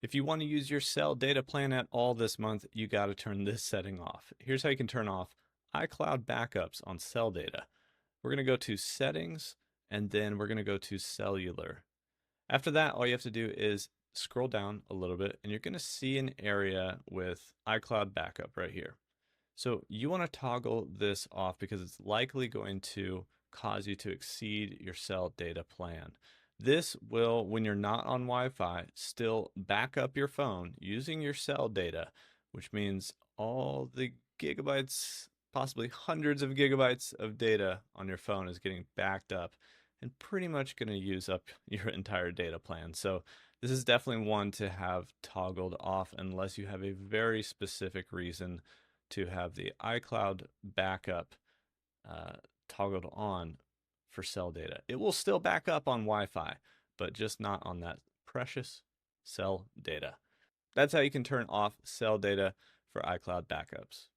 If you want to use your cell data plan at all this month, you got to turn this setting off. Here's how you can turn off iCloud backups on cell data. We're going to go to settings and then we're going to go to cellular. After that, all you have to do is scroll down a little bit and you're going to see an area with iCloud backup right here. So you want to toggle this off because it's likely going to cause you to exceed your cell data plan. This will, when you're not on Wi-Fi, still back up your phone using your cell data, which means all the gigabytes, possibly hundreds of gigabytes of data on your phone is getting backed up and pretty much going to use up your entire data plan. So this is definitely one to have toggled off unless you have a very specific reason to have the iCloud backup toggled on for cell data. It will still back up on Wi-Fi, but just not on that precious cell data. That's how you can turn off cell data for iCloud backups.